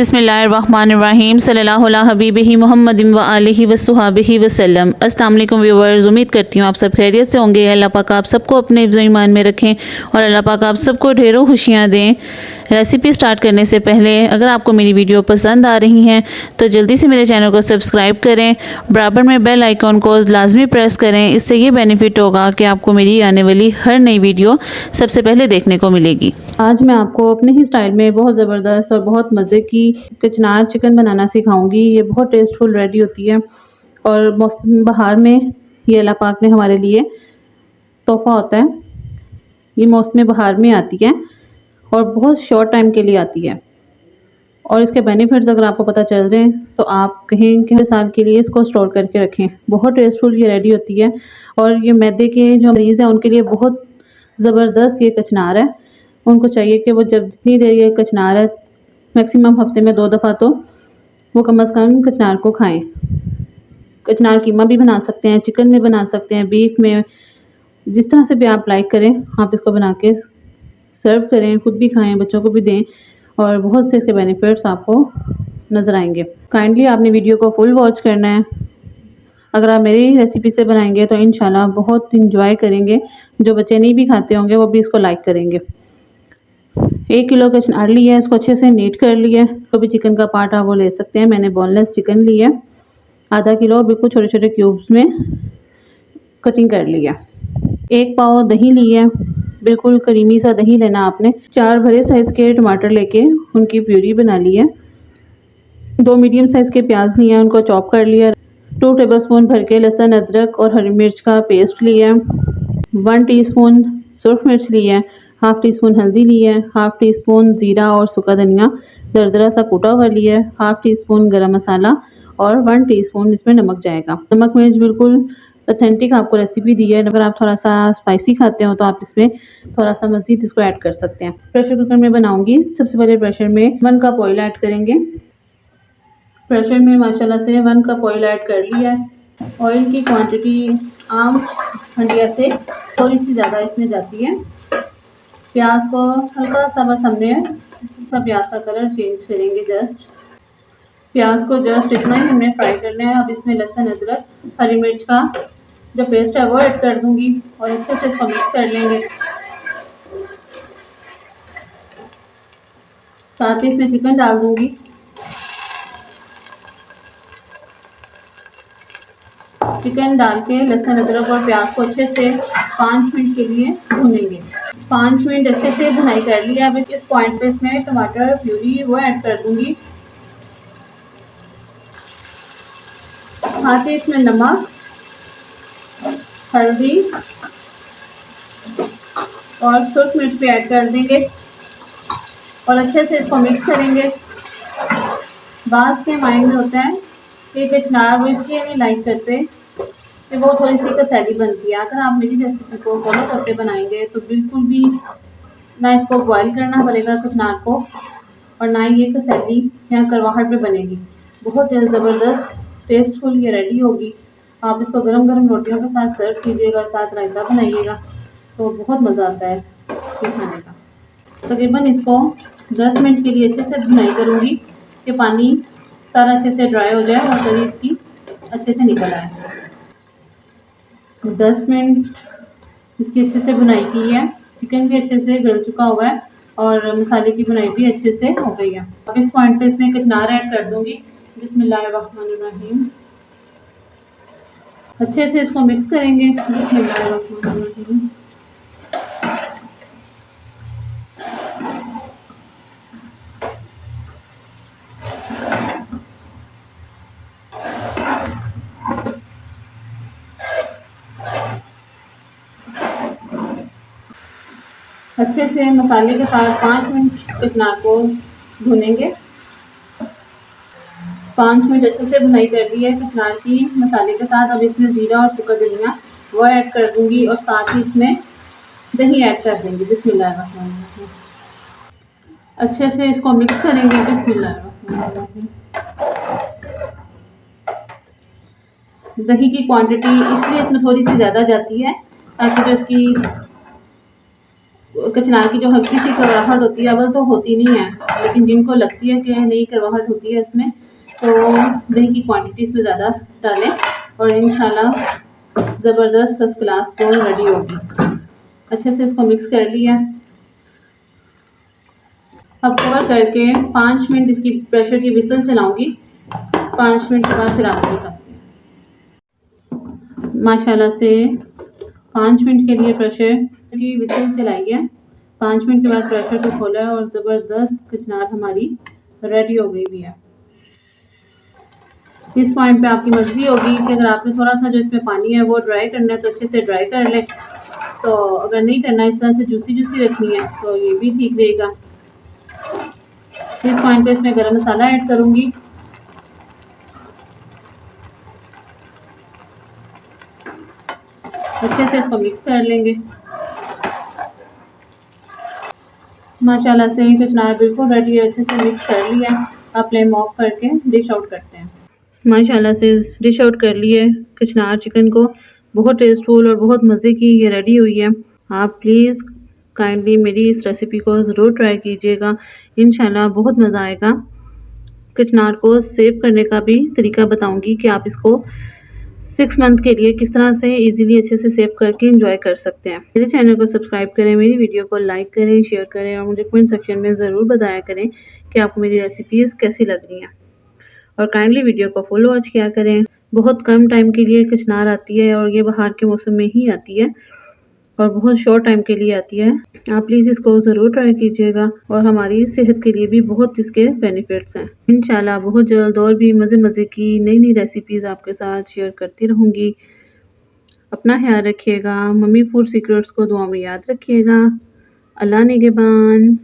बिस्मिल्लाहिर्रहमानिर्रहीम सल्लल्लाहु अला हबीबिही मुहम्मदिन व आलिहि व सुहाबिही वसल्लम। अस्सलाम वालेकुम व्यूअर्स, उम्मीद करती हूँ आप सब खैरियत से होंगे। अल्लाह पाक आप सबको अपने हिफ्ज़ ईमान में रखें और अल्लाह पाक आप सबको ढेरों खुशियाँ दें। रेसिपी स्टार्ट करने से पहले अगर आपको मेरी वीडियो पसंद आ रही हैं तो जल्दी से मेरे चैनल को सब्सक्राइब करें, बराबर में बेल आइकॉन को लाजमी प्रेस करें। इससे ये बेनिफिट होगा कि आपको मेरी आने वाली हर नई वीडियो सबसे पहले देखने को मिलेगी। आज मैं आपको अपने ही स्टाइल में बहुत ज़बरदस्त और बहुत मज़े की कचनार चिकन बनाना सिखाऊंगी। ये बहुत टेस्टफुल रेडी होती है और मौसम बहार में ये अल्लाह पाक ने हमारे लिए तोहफ़ा होता है। ये मौसम बहार में आती है और बहुत शॉर्ट टाइम के लिए आती है और इसके बेनिफिट्स अगर आपको पता चल जाए तो आप कहीं कितने साल के लिए इसको स्टोर करके रखें। बहुत टेस्टफुल ये रेडी होती है और ये मैदे के जो मरीज़ हैं उनके लिए बहुत ज़बरदस्त ये कचनार है। उनको चाहिए कि वो जब जितनी देर ये कचनार है, मैक्सिमम हफ्ते में 2 दफ़ा तो वो कम से कम कचनार को खाएं। कचनार कीमा भी बना सकते हैं, चिकन में बना सकते हैं, बीफ में, जिस तरह से भी आप लाइक करें आप इसको बना के सर्व करें, खुद भी खाएं, बच्चों को भी दें और बहुत से इसके बेनिफिट्स आपको नज़र आएंगे। काइंडली आपने वीडियो को फुल वॉच करना है। अगर आप मेरी रेसिपी से बनाएंगे तो इंशाल्लाह बहुत इंजॉय करेंगे। जो बच्चे नहीं भी खाते होंगे वो भी इसको लाइक करेंगे। 1 किलो कचनार लिया है, इसको अच्छे से नीट कर लिया है। कोई भी चिकन का पार्ट आप वो ले सकते हैं। मैंने बोनलेस चिकन लिया है। आधा किलो बिल्कुल छोटे छोटे क्यूब्स में कटिंग कर लिया। 1 पाव दही लिया है, बिल्कुल करीमी सा दही लेना आपने। 4 बड़े साइज़ के टमाटर लेके उनकी प्यूरी बना ली है। 2 मीडियम साइज़ के प्याज लिए, उनको चॉप कर लिया। 2 टेबलस्पून भर के लहसुन, अदरक और हरी मिर्च का पेस्ट लिया। 1 टीस्पून सुरख मिर्च लिया है। हाफ़ टी स्पून हल्दी ली है। हाफ़ टी स्पून ज़ीरा और सूखा धनिया दरदरा सा कूटा हुआ लिया है। हाफ़ टी स्पून गरम मसाला और 1 टीस्पून इसमें नमक जाएगा। नमक मिर्च बिल्कुल ऑथेंटिक आपको रेसिपी दी है। अगर आप थोड़ा सा स्पाइसी खाते हो तो आप इसमें थोड़ा सा मज़ीद इसको ऐड कर सकते हैं। प्रेशर कुकर में बनाऊंगी। सबसे पहले प्रेशर में 1 कप ऑयल ऐड करेंगे। प्रेशर में माशाल्लाह से 1 कप ऑयल ऐड कर लिया है। ऑयल की क्वांटिटी आम हंडिया से थोड़ी सी ज़्यादा इसमें जाती है। प्याज को हल्का सा बस हमने इसका प्याज का कलर चेंज करेंगे। जस्ट प्याज को जस्ट इतना ही हमने फ्राई करना है। अब इसमें लहसुन, अदरक, हरी मिर्च का जो पेस्ट है वो ऐड कर दूंगी और अच्छे से इसको मिक्स कर लेंगे। साथ ही इसमें चिकन डाल दूंगी। चिकन डाल के लहसुन, अदरक और प्याज को अच्छे से 5 मिनट के लिए भूनेंगे। 5 मिनट अच्छे से भुनाई कर लिया। अब इस पॉइंट पे इसमें टमाटर प्यूरी वो ऐड कर दूंगी। साथ ही इसमें नमक, हल्दी और सुरख मिर्च भी ऐड कर देंगे और अच्छे से इसको मिक्स करेंगे। बात के माइंड में होता है कि कचनार वो इसलिए नहीं लाइक करते कि वो थोड़ी सी कसैली बनती है। अगर आप मेरी रेसिपी को फॉलो करके बनाएंगे तो बिल्कुल भी ना इसको बॉयल करना पड़ेगा कचनार को और ना ही ये कसैली या करवाहट में बनेगी। बहुत ज़बरदस्त टेस्टफुल ये रेडी होगी। आप इसको गरम गरम रोटियों के साथ सर्व कीजिएगा, साथ रायता बनाइएगा तो बहुत मज़ा आता है ये खाने का। तकरीबन इसको 10 मिनट के लिए अच्छे से भुनाई करूँगी कि पानी सारा अच्छे से ड्राई हो जाए और तरी इसकी अच्छे से निकल आए। 10 मिनट इसकी अच्छे से भुनाई की है। चिकन भी अच्छे से गल चुका हुआ है और मसाले की भुनाई भी अच्छे से हो गई है। अब इस पॉइंट पे इसमें कचनार ऐड कर दूंगी। बिस्मिल्लाहिर्रहमानिर्रहीम। अच्छे से इसको मिक्स करेंगे। बिस्मिल्लाहिर्रहमानिर्रहीम। अच्छे से मसाले के साथ 5 मिनट कचनार को भुनेंगे। 5 मिनट अच्छे से भुनाई कर दी है कचनार की मसाले के साथ। अब इसमें ज़ीरा और सूखा धनिया वो ऐड कर दूंगी और साथ ही इसमें दही ऐड कर देंगे। बिस्मिल्लाहिर्रहमानिर्रहीम। अच्छे से इसको मिक्स करेंगे। बिस्मिल्लाहिर्रहमानिर्रहीम। दही की क्वांटिटी इसलिए इसमें थोड़ी सी ज़्यादा जाती है ताकि जो इसकी कचनार की जो हल्की सी करवाहट होती है, अवल तो होती नहीं है, लेकिन जिनको लगती है कि नई करवाहट होती है इसमें, तो दही की क्वांटिटी इसमें ज़्यादा डालें और इंशाल्लाह ज़बरदस्त फर्स्ट क्लास रोल रेडी होगी। अच्छे से इसको मिक्स कर लिया। अब कवर करके 5 मिनट इसकी प्रेशर की विसल चलाऊंगी। 5 मिनट के बाद फिर आपको दिखाती हूँ। माशाल्लाह से 5 मिनट के लिए प्रेशर की विसल चलाई है। 5 मिनट के बाद प्रेशर को खोला है और ज़बरदस्त कचनार हमारी रेडी हो गई भी है। इस पॉइंट पे आपकी मर्जी होगी कि अगर आपने थोड़ा सा जो इसमें पानी है वो ड्राई करना है तो अच्छे से ड्राई कर लें, तो अगर नहीं करना, इस तरह से जूसी जूसी रखनी है तो ये भी ठीक रहेगा। इस पॉइंट पे इसमें गरम मसाला ऐड करूंगी। अच्छे से इसको मिक्स कर लेंगे। माशाल्लाह से कचनार बिल्कुल रेडी है, अच्छे से मिक्स कर लिया। आप फ्लेम ऑफ करके डिश आउट करते हैं। माशाल्लाह से डिश आउट कर लिए कचनार चिकन को। बहुत टेस्टफुल और बहुत मज़े की ये रेडी हुई है। आप प्लीज़ काइंडली मेरी इस रेसिपी को ज़रूर ट्राई कीजिएगा, इंशाल्लाह बहुत मज़ा आएगा। कचनार को सेव करने का भी तरीका बताऊंगी कि आप इसको 6 मंथ के लिए किस तरह से इजीली अच्छे से सेव करके एंजॉय कर सकते हैं। मेरे चैनल को सब्सक्राइब करें, मेरी वीडियो को लाइक करें, शेयर करें और मुझे कमेंट सेक्शन में ज़रूर बताया करें कि आपको मेरी रेसिपीज़ कैसी लग रही हैं। और काइंडली वीडियो को फुल वॉच किया करें। बहुत कम टाइम के लिए कचनार आती है और ये बाहर के मौसम में ही आती है और बहुत शॉर्ट टाइम के लिए आती है। आप प्लीज़ इसको ज़रूर ट्राई कीजिएगा और हमारी सेहत के लिए भी बहुत इसके बेनिफिट्स हैं। इंशाल्लाह बहुत जल्द और भी मज़े मज़े की नई नई रेसिपीज़ आपके साथ शेयर करती रहूँगी। अपना ख्याल रखिएगा। मम्मी फूड सीक्रेट्स को दुआ में याद रखिएगा। अल्लाह निगहबान।